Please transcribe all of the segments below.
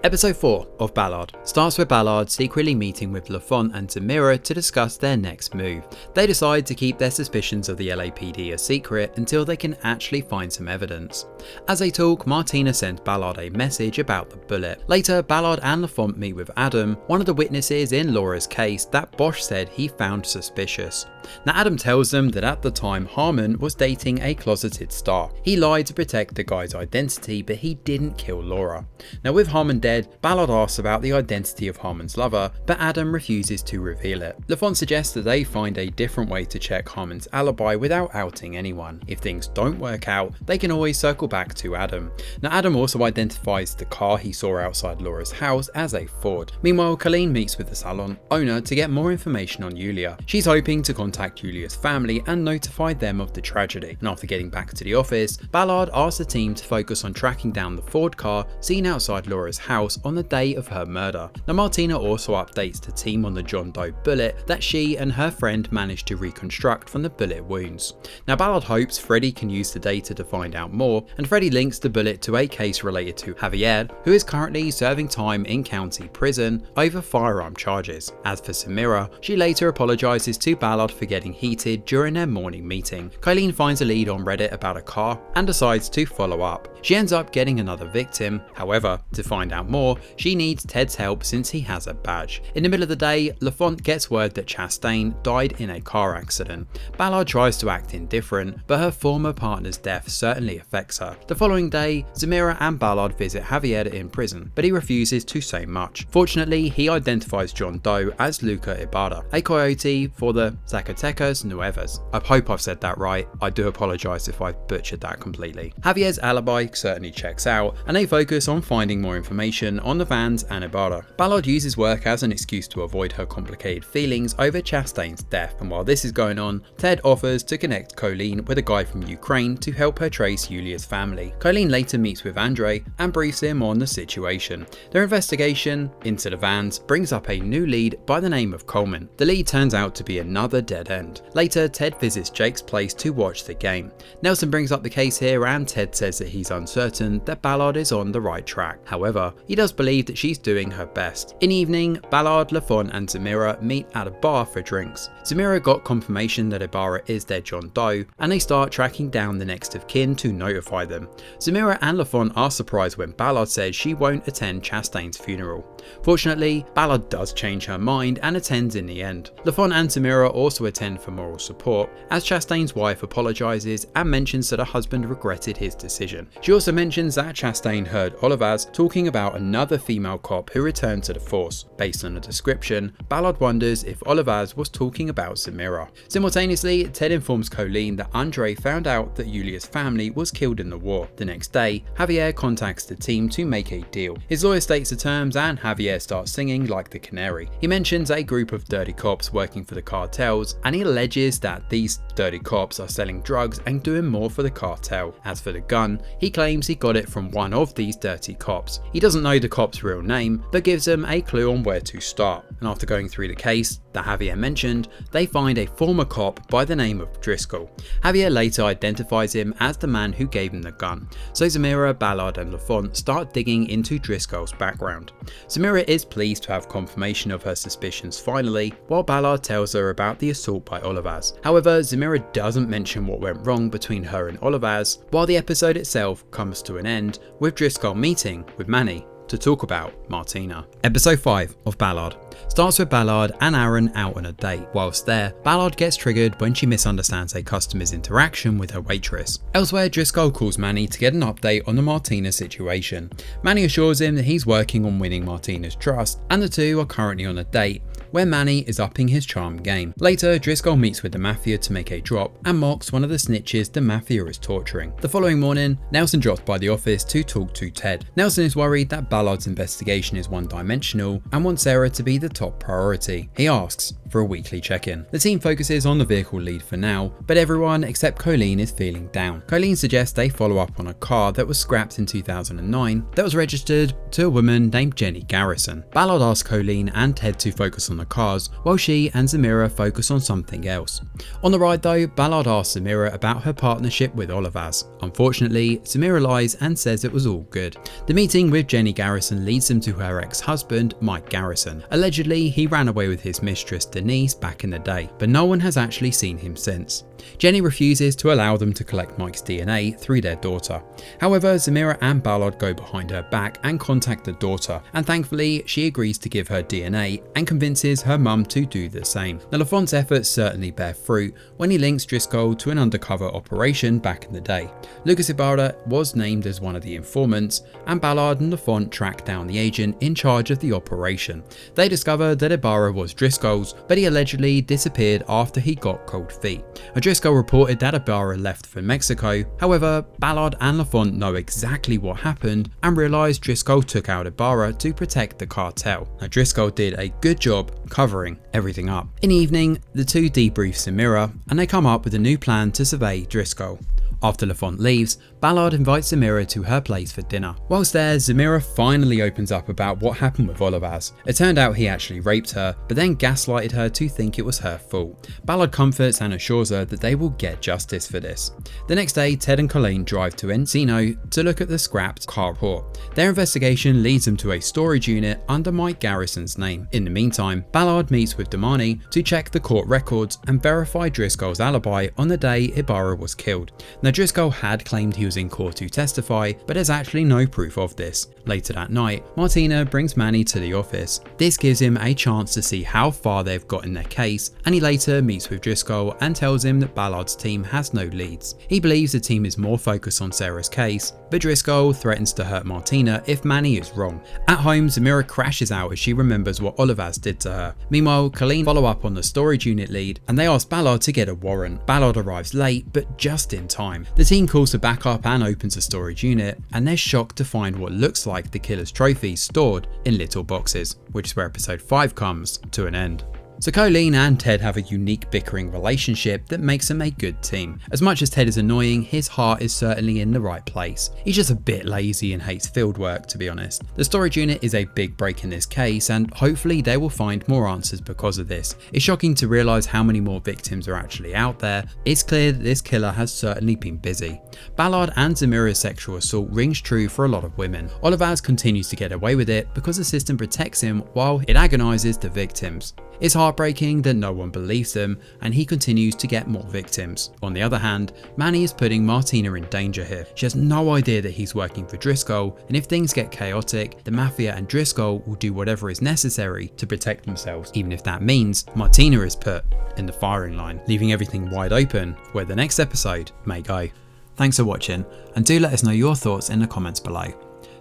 Episode 4 of Ballard starts with Ballard secretly meeting with LaFont and Zamira to discuss their next move. They decide to keep their suspicions of the LAPD a secret until they can actually find some evidence. As they talk, Martina sends Ballard a message about the bullet. Later, Ballard and LaFont meet with Adam, one of the witnesses in Laura's case that Bosch said he found suspicious. Now Adam tells them that at the time Harmon was dating a closeted star. He lied to protect the guy's identity, but he didn't kill Laura. Now with Harmon dead, Ballard asks about the identity of Harmon's lover, but Adam refuses to reveal it. LaFont suggests that they find a different way to check Harmon's alibi without outing anyone. If things don't work out, they can always circle back to Adam. Now Adam also identifies the car he saw outside Laura's house as a Ford. Meanwhile, Colleen meets with the salon owner to get more information on Yulia. She's hoping to contact Yulia's family and notify them of the tragedy. And after getting back to the office, Ballard asks the team to focus on tracking down the Ford car seen outside Laura's house on the day of her murder. Now Martina also updates the team on the John Doe bullet that she and her friend managed to reconstruct from the bullet wounds. Now Ballard hopes Freddy can use the data to find out more, and Freddy links the bullet to a case related to Javier, who is currently serving time in county prison over firearm charges. As for Samira, she later apologizes to Ballard for getting heated during their morning meeting. Colleen finds a lead on Reddit about a car and decides to follow up. She ends up getting another victim. However, to find out more, she needs Ted's help since he has a badge. In the middle of the day, LaFont gets word that Chastain died in a car accident. Ballard tries to act indifferent, but her former partner's death certainly affects her. The following day, Zamira and Ballard visit Javier in prison, but he refuses to say much. Fortunately, he identifies John Doe as Luca Ibarra, a coyote for the Zacatecas Nuevas. I hope I've said that right. I do apologize if I've butchered that completely. Javier's alibi certainly checks out, and they focus on finding more information on the vans and Ibarra. Ballard uses work as an excuse to avoid her complicated feelings over Chastain's death, and while this is going on, Ted offers to connect Colleen with a guy from Ukraine to help her trace Yulia's family. Colleen later meets with Andre and briefs him on the situation. Their investigation into the vans brings up a new lead by the name of Coleman. The lead turns out to be another dead end. Later, Ted visits Jake's place to watch the game. Nelson brings up the case here, and Ted says that he's uncertain that Ballard is on the right track. However, he does believe that she's doing her best. In the evening, Ballard, LaFont and Zamira meet at a bar for drinks. Zamira got confirmation that Ibarra is their John Doe, and they start tracking down the next of kin to notify them. Zamira and LaFont are surprised when Ballard says she won't attend Chastain's funeral. Fortunately, Ballard does change her mind and attends in the end. LaFont and Zamira also attend for moral support, as Chastain's wife apologizes and mentions that her husband regretted his decision. She also mentions that Chastain heard Olivas talking about another female cop who returned to the force. Based on the description, Ballard wonders if Olivas was talking about Zamira. Simultaneously, Ted informs Colleen that Andre found out that Yulia's family was killed in the war. The next day, Javier contacts the team to make a deal. His lawyer states the terms, and Javier starts singing like the canary. He mentions a group of dirty cops working for the cartels, and he alleges that these dirty cops are selling drugs and doing more for the cartel. As for the gun, he claims he got it from one of these dirty cops. He doesn't know the cop's real name, but gives them a clue on where to start. And after going through the case that Javier mentioned, they find a former cop by the name of Driscoll. Javier later identifies him as the man who gave him the gun. So Zamira, Ballard and LaFont start digging into Driscoll's background. Zamira is pleased to have confirmation of her suspicions finally, while Ballard tells her about the assault by Olivas. However, Zamira doesn't mention what went wrong between her and Olivas, while the episode itself comes to an end with Driscoll meeting with Manny to talk about Martina. Episode 5 of Ballard starts with Ballard and Aaron out on a date. Whilst there, Ballard gets triggered when she misunderstands a customer's interaction with her waitress. Elsewhere, Driscoll calls Manny to get an update on the Martina situation. Manny assures him that he's working on winning Martina's trust, and the two are currently on a date where Manny is upping his charm game. Later, Driscoll meets with the Mafia to make a drop and mocks one of the snitches the Mafia is torturing. The following morning, Nelson drops by the office to talk to Ted. Nelson is worried that Ballard's investigation is one-dimensional and wants Sarah to be the top priority. He asks for a weekly check-in. The team focuses on the vehicle lead for now, but everyone except Colleen is feeling down. Colleen suggests they follow up on a car that was scrapped in 2009 that was registered to a woman named Jenny Garrison. Ballard asks Colleen and Ted to focus on the the cars, while she and Zamira focus on something else. On the ride though, Ballard asks Zamira about her partnership with Olivaz. Unfortunately, Zamira lies and says it was all good. The meeting with Jenny Garrison leads them to her ex-husband, Mike Garrison. Allegedly, he ran away with his mistress Denise back in the day, but no one has actually seen him since. Jenny refuses to allow them to collect Mike's DNA through their daughter. However, Zamira and Ballard go behind her back and contact the daughter, and thankfully she agrees to give her DNA and convinces her mum to do the same. Now LaFont's efforts certainly bear fruit when he links Driscoll to an undercover operation back in the day. Lucas Ibarra was named as one of the informants, and Ballard and LaFont track down the agent in charge of the operation. They discover that Ibarra was Driscoll's, but he allegedly disappeared after he got cold feet. Driscoll reported that Ibarra left for Mexico. However, Ballard and LaFont know exactly what happened and realise Driscoll took out Ibarra to protect the cartel. Now Driscoll did a good job covering everything up. In the evening, the two debrief Zamira and they come up with a new plan to survey Driscoll. After LaFont leaves, Ballard invites Zamira to her place for dinner. Whilst there, Zamira finally opens up about what happened with Olivaz. It turned out he actually raped her, but then gaslighted her to think it was her fault. Ballard comforts and assures her that they will get justice for this. The next day, Ted and Colleen drive to Encino to look at the scrapped carport. Their investigation leads them to a storage unit under Mike Garrison's name. In the meantime, Ballard meets with Damani to check the court records and verify Driscoll's alibi on the day Ibarra was killed. Now Driscoll had claimed he was in court to testify, but there's actually no proof of this. Later that night, Martina brings Manny to the office. This gives him a chance to see how far they've got in their case, and he later meets with Driscoll and tells him that Ballard's team has no leads. He believes the team is more focused on Sarah's case, but Driscoll threatens to hurt Martina if Manny is wrong. At home, Zamira crashes out as she remembers what Olivaz did to her. Meanwhile, Colleen follow up on the storage unit lead and they ask Ballard to get a warrant. Ballard arrives late, but just in time. The team calls for backup and opens a storage unit, and they're shocked to find what looks like the killer's trophies stored in little boxes, which is where episode 5 comes to an end. So Colleen and Ted have a unique bickering relationship that makes them a good team. As much as Ted is annoying, his heart is certainly in the right place. He's just a bit lazy and hates field work, to be honest. The storage unit is a big break in this case, and hopefully they will find more answers because of this. It's shocking to realise how many more victims are actually out there. It's clear that this killer has certainly been busy. Ballard and Zamira's sexual assault rings true for a lot of women. Olivaz continues to get away with it because the system protects him while it agonises the victims. It's heartbreaking that no one believes them, and he continues to get more victims. On the other hand, Manny is putting Martina in danger here. She has no idea that he's working for Driscoll, and if things get chaotic, the Mafia and Driscoll will do whatever is necessary to protect themselves, even if that means Martina is put in the firing line, leaving everything wide open for where the next episode may go. Thanks for watching, and do let us know your thoughts in the comments below.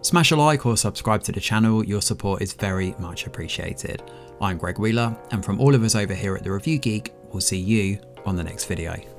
Smash a like or subscribe to the channel, your support is very much appreciated. I'm Greg Wheeler, and from all of us over here at The Review Geek, we'll see you on the next video.